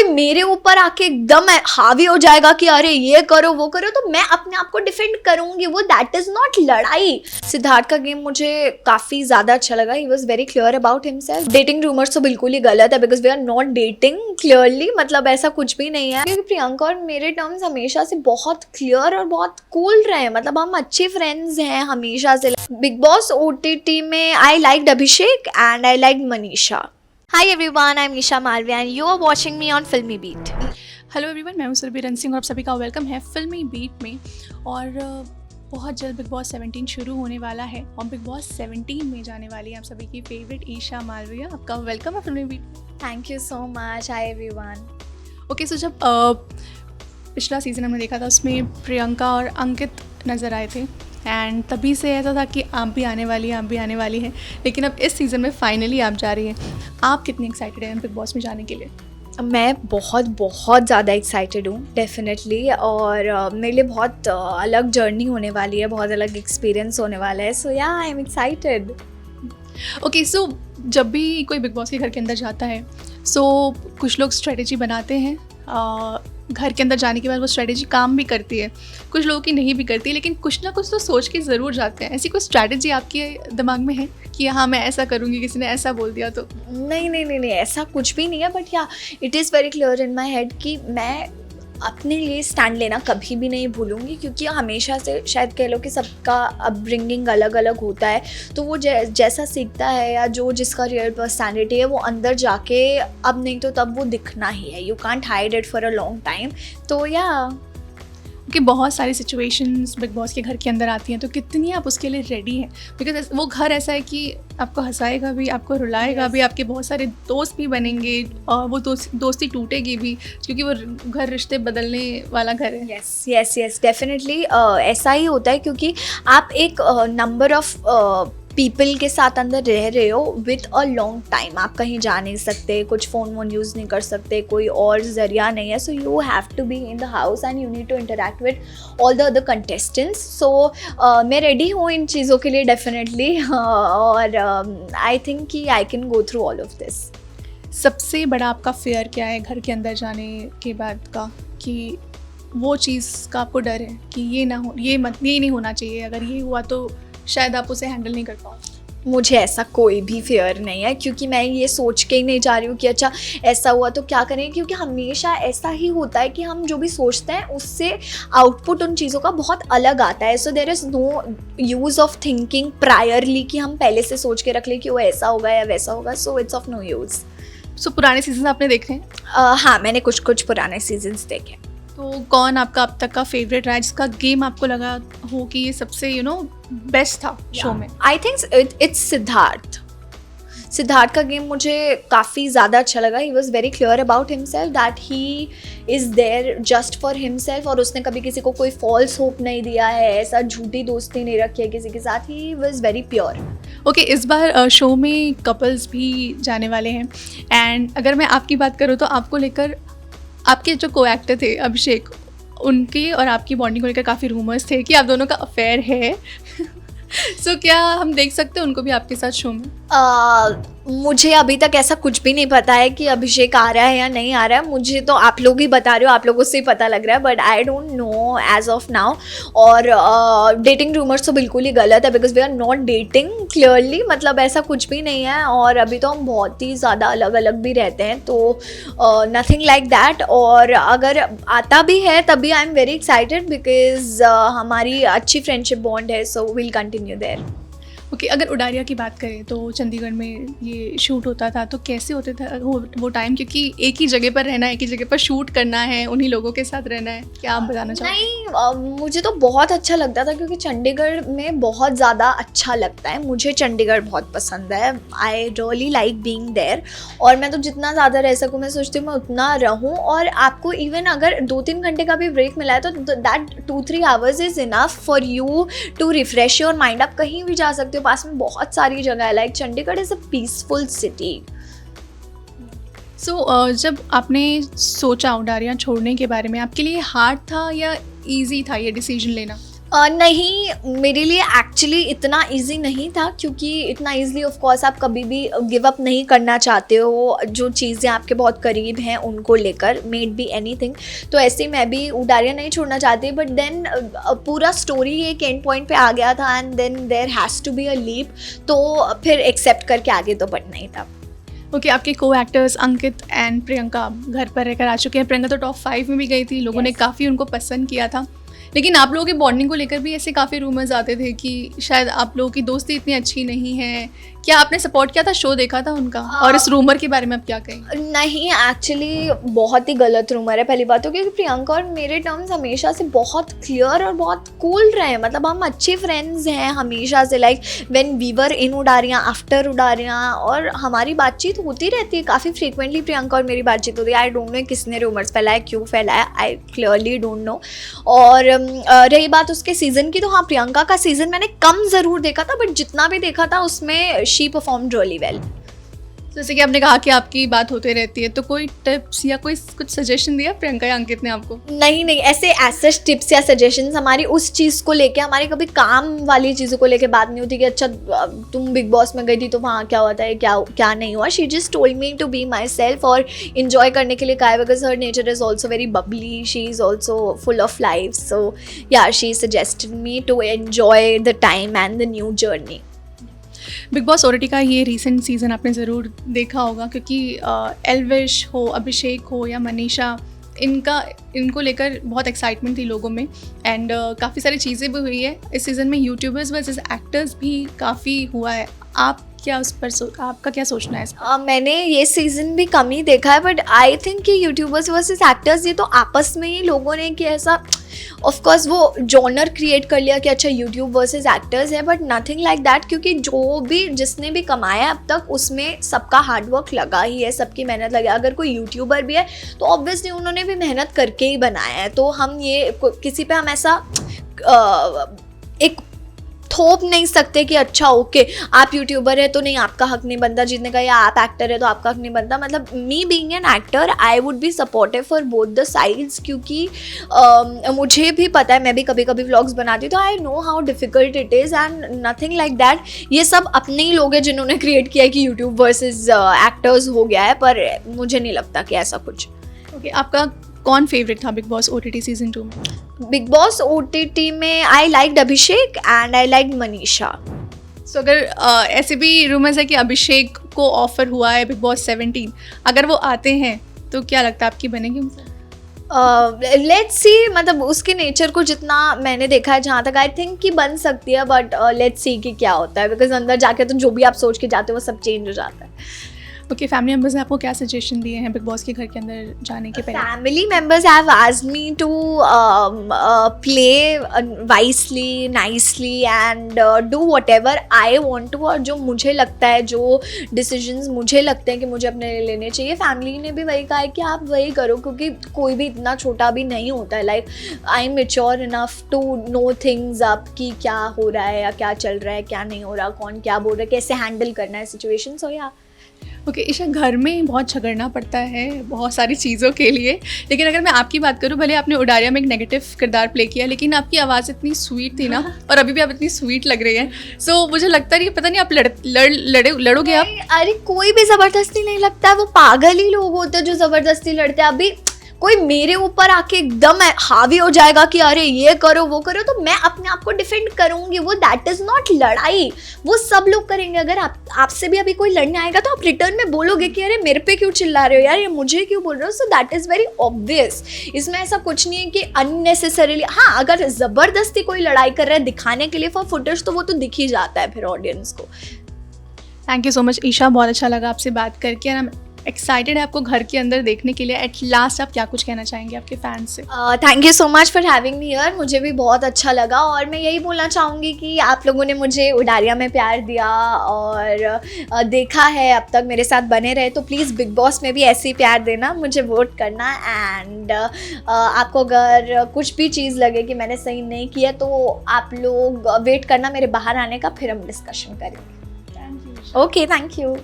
मेरे ऊपर आके एकदम हावी हो जाएगा कि अरे ये करो वो करो, तो मैं अपने आप को डिफेंड करूंगी, वो दैट इज नॉट लड़ाई। सिद्धार्थ का गेम मुझे काफी ज्यादा अच्छा लगा। He was very clear about himself. Dating rumours तो बिल्कुल ही गलत है, because we are not dating clearly, मतलब ऐसा कुछ भी नहीं है। क्योंकि प्रियंका और मेरे टर्म्स हमेशा से बहुत क्लियर और बहुत कूल रहे, मतलब हम अच्छे फ्रेंड्स हैं हमेशा से। बिग बॉस OTT में I like Abhishek and I like Manisha. Hi everyone, I'm Nisha Malviya and you are watching me on Filmy Beat. Hello everyone, मैं हूँ सुरभि सिंह और आप सभी का वेलकम है फिल्मी बीट में। और बहुत जल्द बिग बॉस 17 शुरू होने वाला है और बिग बॉस 17 में जाने वाली है आप सभी की फेवरेट ईशा मालविया। आपका वेलकम है Filmi beat. Thank you so much. Hi everyone. Okay, so जब पिछला सीज़न हमने देखा था उसमें प्रियंका और अंकित नज़र आए थे एंड तभी से ऐसा था कि आप भी आने वाली हैं, लेकिन अब इस सीज़न में फाइनली आप जा रही हैं। आप कितनी एक्साइटेड हैं बिग बॉस में जाने के लिए? मैं बहुत ज़्यादा एक्साइटेड हूँ डेफिनेटली, और मेरे लिए बहुत अलग जर्नी होने वाली है, बहुत अलग एक्सपीरियंस होने वाला है। सो या I am excited. Okay, so जब भी कोई बिग बॉस के घर के अंदर जाता है सो कुछ लोग स्ट्रेटेजी बनाते हैं, घर के अंदर जाने के बाद वो स्ट्रेटेजी काम भी करती है, कुछ लोगों की नहीं भी करती, लेकिन कुछ ना कुछ तो सोच के ज़रूर जाते हैं। ऐसी कोई स्ट्रेटेजी आपके दिमाग में है कि हाँ मैं ऐसा करूँगी, किसी ने ऐसा बोल दिया तो? नहीं, ऐसा कुछ भी नहीं है, बट या it is very clear in my head कि मैं अपने लिए स्टैंड लेना कभी भी नहीं भूलूंगी, क्योंकि हमेशा से शायद कह लो कि सबका अपब्रिंगिंग अलग अलग होता है, तो वो जैसा सीखता है या जो जिसका रियल पर्सनैलिटी है वो अंदर जाके अब नहीं तो तब वो दिखना ही है। You can't hide it for a long time. तो या कि बहुत सारी सिचुएशंस बिग बॉस के घर के अंदर आती हैं, तो कितनी आप उसके लिए रेडी हैं? बिकॉज वो घर ऐसा है कि आपको हंसाएगा भी, आपको रुलाएगा भी, आपके बहुत सारे दोस्त भी बनेंगे और वो दोस्ती टूटेगी भी, क्योंकि वो घर रिश्ते बदलने वाला घर है। यस डेफिनेटली ऐसा ही होता है, क्योंकि आप एक नंबर ऑफ पीपल के साथ अंदर रह रहे हो विथ अ लॉन्ग टाइम। आप कहीं जा नहीं सकते, कुछ फ़ोन वोन यूज़ नहीं कर सकते, कोई और ज़रिया नहीं है। So you have to be in the house and you need to interact with all the other contestants. So मैं रेडी हूँ इन चीज़ों के लिए डेफिनेटली, और आई थिंक कि I can go through all of this. सबसे बड़ा आपका फेयर क्या है घर के अंदर जाने के बाद का, कि वो चीज़ का आपको डर है कि ये ना हो, ये नहीं होना चाहिए, अगर ये हुआ तो शायद आप उसे हैंडल नहीं कर पाओ? मुझे ऐसा कोई भी फेयर नहीं है, क्योंकि मैं ये सोच के ही नहीं जा रही हूँ कि अच्छा ऐसा हुआ तो क्या करें, क्योंकि हमेशा ऐसा ही होता है कि हम जो भी सोचते हैं उससे आउटपुट उन चीज़ों का बहुत अलग आता है। So there is no use of thinking priorly कि हम पहले से सोच के रख लें कि वो ऐसा होगा या वैसा होगा। So it's of no use. So पुराने सीजन आपने देखे हैं? हाँ, मैंने कुछ पुराने सीजन्स देखे। तो कौन आपका अब तक का फेवरेट रहा, जिसका गेम आपको लगा हो कि ये सबसे बेस्ट था शो में? आई थिंक इट्स सिद्धार्थ का गेम मुझे काफ़ी ज़्यादा अच्छा लगा। He was very clear about himself that he is there just for himself, और उसने कभी किसी को कोई फॉल्स होप नहीं दिया है, ऐसा झूठी दोस्ती नहीं रखी है किसी के साथ। ही वॉज वेरी प्योर। ओके, इस बार शो में कपल्स भी जाने वाले हैं एंड अगर मैं आपकी बात करूँ तो आपको लेकर आपके जो को एक्टर थे अभिषेक, उनकी और आपकी बॉन्डिंग को लेकर काफ़ी रूमर्स थे कि आप दोनों का अफेयर है। सो क्या हम देख सकते हैं उनको भी आपके साथ शो में? मुझे अभी तक ऐसा कुछ भी नहीं पता है कि अभिषेक आ रहा है या नहीं आ रहा है। मुझे तो आप लोग ही बता रहे हो, आप लोगों से ही पता लग रहा है, but I don't know as of now. और डेटिंग रूमर्स तो बिल्कुल ही गलत है, because we are not dating clearly, मतलब ऐसा कुछ भी नहीं है। और अभी तो हम बहुत ही ज़्यादा अलग अलग भी रहते हैं, तो नथिंग लाइक दैट। और अगर आता भी है तभी I am very excited, because हमारी अच्छी फ्रेंडशिप बॉन्ड है। So will continue there. Okay, अगर उडारिया की बात करें तो चंडीगढ़ में ये शूट होता था, तो कैसे होते था वो टाइम, क्योंकि एक ही जगह पर रहना है, एक ही जगह पर शूट करना है, उन्हीं लोगों के साथ रहना है, क्या आप बताना चाहोगे? नहीं, मुझे तो बहुत अच्छा लगता था, क्योंकि चंडीगढ़ में बहुत ज़्यादा अच्छा लगता है। मुझे चंडीगढ़ बहुत पसंद है। I really like being there, और मैं तो जितना ज़्यादा रह सकूँ मैं सोचती हूँ मैं उतना रहूँ। और आपको इवन अगर 2-3 घंटे का भी ब्रेक मिला है तो that 2-3 hours is enough for you to refresh your mind. आप कहीं भी जा सकते हो, पास में बहुत सारी जगह है। Like Chandigarh is a peaceful city. So जब आपने सोचा उडारिया छोड़ने के बारे में, आपके लिए हार्ड था या इजी था ये डिसीजन लेना? नहीं, मेरे लिए एक्चुअली इतना इजी नहीं था, क्योंकि इतना इजीली ऑफ कोर्स आप कभी भी गिव अप नहीं करना चाहते हो जो चीज़ें आपके बहुत करीब हैं उनको लेकर, मेड बी एनीथिंग। तो ऐसे ही मैं भी उडारिया नहीं छोड़ना चाहती, बट देन पूरा स्टोरी एक एंड पॉइंट पे आ गया था and then there has to be a leap, तो फिर एक्सेप्ट करके आगे तो बढ़ना ही था। ओके, आपके को एक्टर्स अंकित एंड प्रियंका घर पर रहकर आ चुके हैं। प्रियंका तो टॉप 5 में भी गई थी, लोगों ने काफ़ी उनको पसंद किया था। लेकिन आप लोगों की बॉन्डिंग को लेकर भी ऐसे काफ़ी रूमर्स आते थे कि शायद आप लोगों की दोस्ती इतनी अच्छी नहीं है। क्या आपने सपोर्ट किया था, शो देखा था उनका? और इस रूमर के बारे में आप क्या कहें? नहीं, एक्चुअली बहुत ही गलत रूमर है पहली बात तो, क्योंकि प्रियंका और मेरे टर्म्स हमेशा से बहुत क्लियर और बहुत कूल रहे हैं। मतलब हम अच्छे फ्रेंड्स हैं हमेशा से, like when we were in Udaariyaan, after Udaariyaan, और हमारी बातचीत होती रहती है काफ़ी फ्रीक्वेंटली। प्रियंका और मेरी बातचीत होती है। आई डोंट नो किसने रूमर्स फैलाया, क्यों फैलाया, आई क्लियरली डोंट नो। और रही बात उसके सीज़न की, तो हाँ, प्रियंका का सीज़न मैंने कम ज़रूर देखा था, बट जितना भी देखा था उसमें शी परफॉर्म्ड रियली वेल। जैसे कि आपने कहा कि आपकी बात होती रहती है, तो कोई टिप्स या कोई कुछ सजेशन दिया प्रियंका या अंकित ने आपको? नहीं, ऐसे टिप्स या सजेशंस हमारी उस चीज़ को लेके, हमारी कभी काम वाली चीज़ों को लेके बात नहीं होती कि अच्छा तुम बिग बॉस में गई थी तो वहाँ क्या होता है, क्या नहीं हुआ। She just told me to be myself और इन्जॉय करने के लिए कहा है, because her nature is also very bubbly, she is also full of life. So yeah she suggested me to enjoy the time and the new journey. Bigg Boss OTT का ये recent season आपने ज़रूर देखा होगा, क्योंकि एल्विश हो, अभिषेक हो या मनीषा, इनको लेकर बहुत एक्साइटमेंट थी लोगों में। एंड काफ़ी सारी चीज़ें भी हुई है इस सीज़न में। यूट्यूबर्स वर्सेस एक्टर्स भी काफ़ी हुआ है। आप क्या उस पर आपका क्या सोचना है? मैंने ये सीज़न भी कम ही देखा है, बट आई थिंक कि यूट्यूबर्स वर्सेस एक्टर्स, ये तो आपस में ही लोगों ने कि ऐसा ऑफ कोर्स वो जॉनर क्रिएट कर लिया कि अच्छा यूट्यूब वर्सेस एक्टर्स है, बट नथिंग लाइक दैट। क्योंकि जो भी जिसने भी कमाया अब तक, उसमें सबका हार्डवर्क लगा ही है, सबकी मेहनत लगी। अगर कोई यूट्यूबर भी है तो ऑब्वियसली उन्होंने भी मेहनत करके ही बनाया है। तो हम ये किसी पे हम ऐसा एक थोप नहीं सकते कि अच्छा ओके आप यूट्यूबर है तो नहीं आपका हक नहीं बनता जीतने का, या आप एक्टर है तो आपका हक नहीं बनता। मतलब me being an actor, I would be supportive for both the sides, क्योंकि मुझे भी पता है, मैं भी कभी कभी व्लॉग्स बनाती हूँ, तो I know how difficult it is and nothing like that. ये सब अपने ही लोग हैं जिन्होंने क्रिएट किया है कि यूट्यूब वर्सेज एक्टर्स हो गया है, पर मुझे नहीं लगता कि ऐसा कुछ। ओके, आपका कौन फेवरेट था बिग बॉस ओटीटी सीजन 2 में? बिग बॉस ओटीटी में I liked Abhishek and I liked Manisha. So अगर ऐसे भी रूमर्स है कि अभिषेक को ऑफर हुआ है बिग बॉस 17, अगर वो आते हैं तो क्या लगता है आपकी बनेगी उनसे? लेट्स सी, मतलब उसके नेचर को जितना मैंने देखा है जहाँ तक, आई थिंक कि बन सकती है, बट लेट्स सी कि क्या होता है, बिकॉज अंदर जाके तो जो भी आप सोच के जाते हो वो सब चेंज हो जाता है। ओके, फैमिली मेम्बर्स ने आपको क्या सजेशन दिए हैं बिग बॉस के घर के अंदर जाने के पहले? Family members have asked me to play wisely, nicely and do whatever I want to, और जो मुझे लगता है, जो डिसीजंस मुझे लगते हैं कि मुझे अपने लिए लेने चाहिए, फैमिली ने भी वही कहा है कि आप वही करो, क्योंकि कोई भी इतना छोटा भी नहीं होता है। Like I am mature enough to know things up, कि क्या हो रहा है या क्या चल रहा है, क्या नहीं हो रहा, कौन क्या बोल रहा है, कैसे हैंडल करना है सिचुएशन। सो या ओके, ईशा, घर में बहुत झगड़ना पड़ता है बहुत सारी चीज़ों के लिए, लेकिन अगर मैं आपकी बात करूँ, भले आपने उडारिया में एक नेगेटिव किरदार प्ले किया, लेकिन आपकी आवाज़ इतनी स्वीट थी ना, और अभी भी आप इतनी स्वीट लग रही हैं। सो मुझे लगता है, पता नहीं आप लड़ोगे आप? अरे कोई भी ज़बरदस्ती नहीं लगता है, वो पागल ही लोग होते हैं जो ज़बरदस्ती लड़ते हैं। अभी कोई मेरे ऊपर आके एकदम हावी हो जाएगा कि अरे ये करो वो करो, तो मैं अपने आप को डिफेंड करूंगी, वो दैट इज़ नॉट लड़ाई, वो सब लोग करेंगे। अगर आपसे भी अभी कोई लड़ने आएगा तो आप रिटर्न में बोलोगे कि अरे मेरे पे क्यों चिल्ला रहे हो यार, ये मुझे क्यों बोल रहे हो। So that is very obvious. इसमें ऐसा कुछ नहीं है कि अननेसेसरीली, हाँ अगर ज़बरदस्ती कोई लड़ाई कर रहा है दिखाने के लिए फॉर फुटेज, तो वो तो दिख ही जाता है फिर ऑडियंस को। Thank you so much Isha, बहुत अच्छा लगा आपसे बात करके, और एक्साइटेड है आपको घर के अंदर देखने के लिए। एट लास्ट आप क्या कुछ कहना चाहेंगे आपके फैंस से? Thank you so much for having me here, मुझे भी बहुत अच्छा लगा, और मैं यही बोलना चाहूँगी कि आप लोगों ने मुझे उडारिया में प्यार दिया और देखा है अब तक, मेरे साथ बने रहे, तो प्लीज़ बिग बॉस में भी ऐसे ही प्यार देना, मुझे वोट करना। एंड आपको अगर कुछ भी चीज़ लगे कि मैंने सही नहीं किया, तो आप लोग वेट करना मेरे बाहर आने का, फिर हम डिस्कशन करेंगे। Okay, thank you.